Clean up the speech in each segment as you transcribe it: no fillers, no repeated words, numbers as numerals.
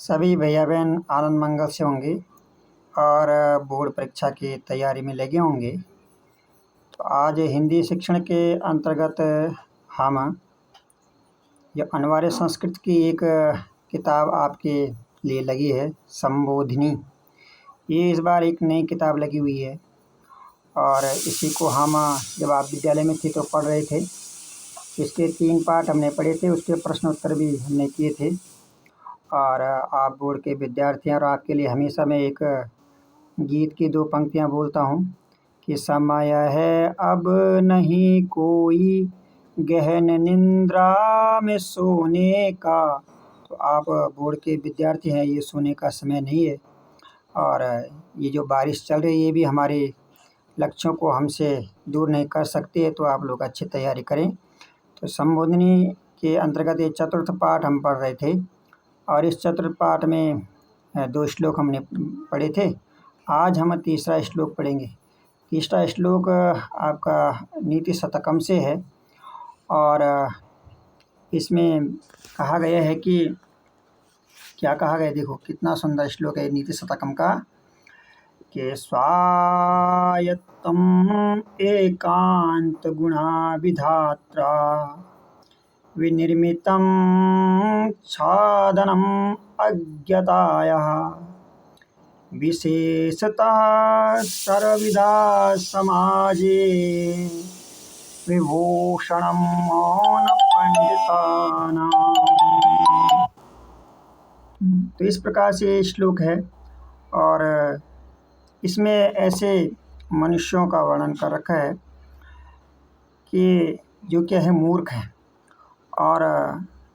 सभी भैया बहन आनंद मंगल से होंगे और बोर्ड परीक्षा की तैयारी में लगे होंगे। तो आज हिंदी शिक्षण के अंतर्गत हम ये अनिवार्य संस्कृत की एक किताब आपके लिए लगी है, संबोधिनी। ये इस बार एक नई किताब लगी हुई है और इसी को हम जब आप विद्यालय में थे तो पढ़ रहे थे। इसके 3 पाठ हमने पढ़े थे, उसके प्रश्न उत्तर भी हमने किए थे। और आप बोर्ड के विद्यार्थी हैं और आपके लिए हमेशा मैं एक गीत की 2 पंक्तियाँ बोलता हूँ कि समय है अब नहीं कोई गहन निंद्रा में सोने का। तो आप बोर्ड के विद्यार्थी हैं, ये सोने का समय नहीं है। और ये जो बारिश चल रही है ये भी हमारे लक्ष्यों को हमसे दूर नहीं कर सकती है, तो आप लोग अच्छी तैयारी करें। तो संबोधिनी के अंतर्गत ये चतुर्थ पाठ हम पढ़ रहे थे और इस चतुर्थ पाठ में 2 श्लोक हमने पढ़े थे। आज हम तीसरा श्लोक पढ़ेंगे। तीसरा श्लोक आपका नीति शतकम से है और इसमें कहा गया है कि क्या कहा गया, देखो कितना सुंदर श्लोक है नीति शतकम का कि स्वायत्तम एकांत गुणा विधात्रा विनिर्मितं छादनम् अज्ञतायाः विशेषतः सर्वविधा समाजे विभूषणं मौनपण्डितानां। तो इस प्रकार से ये श्लोक है और इसमें ऐसे मनुष्यों का वर्णन कर रखा है कि जो क्या है, मूर्ख है। और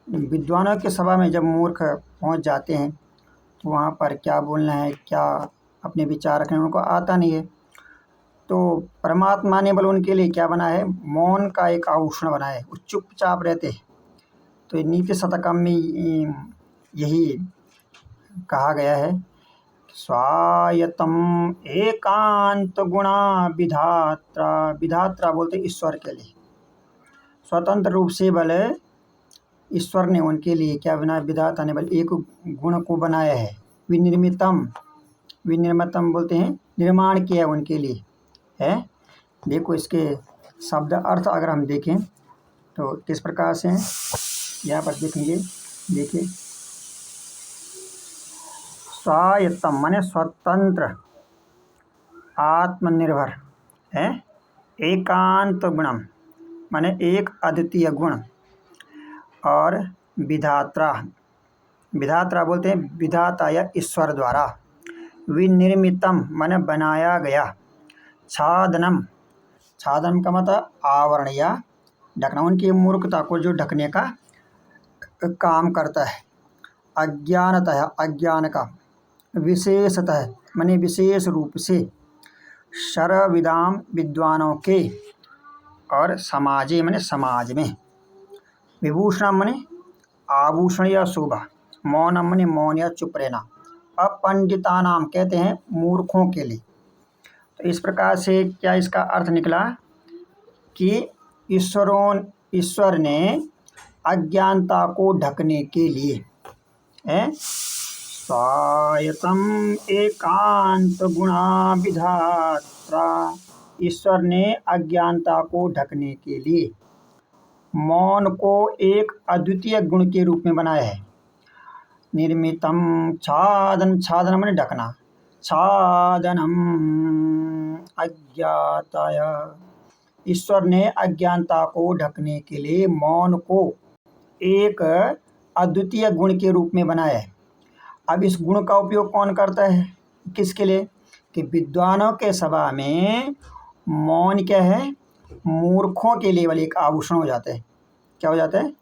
विद्वानों की सभा में जब मूर्ख पहुंच जाते हैं तो वहाँ पर क्या बोलना है, क्या अपने विचार रखने उनको आता नहीं है। तो परमात्मा ने बल उनके लिए क्या बना है, मौन का एक आभूषण बना है, वो चुपचाप रहते हैं। तो नीति शतकम में यही कहा गया है, स्वायत्तम एकांत गुणा विधात्रा। विधात्रा बोलते ईश्वर के लिए, स्वतंत्र रूप से बल ईश्वर ने उनके लिए क्या बना, विधाता ने बल एक गुण को बनाया है। विनिर्मितम, विनिर्मितम बोलते हैं निर्माण किया है उनके लिए है। देखो इसके शब्द अर्थ अगर हम देखें तो किस प्रकार से हैं, यहाँ पर देखेंगे। देखिए, स्वायत्तम माने स्वतंत्र, आत्मनिर्भर है। एकांत गुणम माने एक अद्वितीय गुण। और विधात्रा, विधात्रा बोलते हैं विधाता या ईश्वर द्वारा। विनिर्मितम माने बनाया गया। छादनम, छादनम का मतलब आवरण या ढकना, उनकी मूर्खता को जो ढकने का काम करता है। अज्ञानतः, अज्ञान का। विशेषतः माने विशेष रूप से। सर्वविदाम विद्वानों के। और समाजे माने समाज में। विभूषण माने आभूषण या शोभा। मौनम माने मौन या चुप रहना। अपंडिता नाम कहते हैं मूर्खों के लिए। तो इस प्रकार से क्या इसका अर्थ निकला कि ईश्वर ने अज्ञानता को ढकने के लिए है। स्वायत्तम एकांत गुणा विधात्रा, ईश्वर ने अज्ञानता को ढकने के लिए मौन को एक अद्वितीय गुण के रूप में बनाया है। निर्मितम छादन, छादन माने ढकना। छादनम अज्ञाताय, ईश्वर ने अज्ञानता को ढकने के लिए मौन को एक अद्वितीय गुण के रूप में बनाया है। अब इस गुण का उपयोग कौन करता है, किसके लिए, कि विद्वानों के सभा में मौन क्या है, मूर्खों के लिए वाले एक आभूषण हो जाता है। क्या हो जाता है,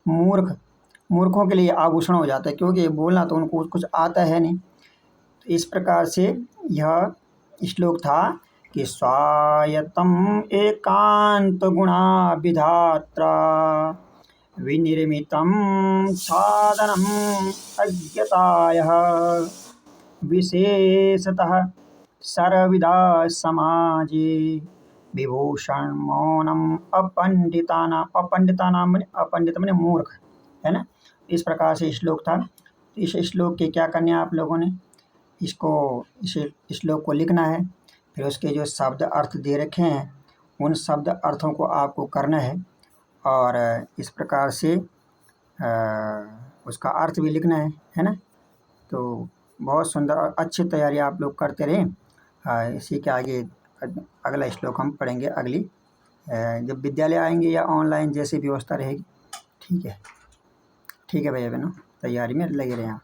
मूर्खों के लिए आभूषण हो जाता है, क्योंकि बोलना तो उनको कुछ आता है नहीं। तो इस प्रकार से यह श्लोक था कि स्वायत्तम एकांत गुणा विधात्रा विनिर्मितम साधनम अज्ञतायः विशेषतः सर्वविधा समाजे विभूषण मौनम अपंडितानाम। अपंडितानाम माने, अपंडित माने मूर्ख है ना। इस प्रकार से श्लोक था। इस श्लोक के क्या करने हैं आप लोगों ने, इसको इस श्लोक को लिखना है, फिर उसके जो शब्द अर्थ दे रखे हैं उन शब्द अर्थों को आपको करना है, और इस प्रकार से उसका अर्थ भी लिखना है ना। तो बहुत सुंदर और अच्छी तैयारी आप लोग करते रहें। इसी के आगे अगला श्लोक हम पढ़ेंगे अगली जब विद्यालय आएंगे या ऑनलाइन जैसी व्यवस्था रहेगी। ठीक है, ठीक है भैया बहनों, तैयारी में लगे रहें आप।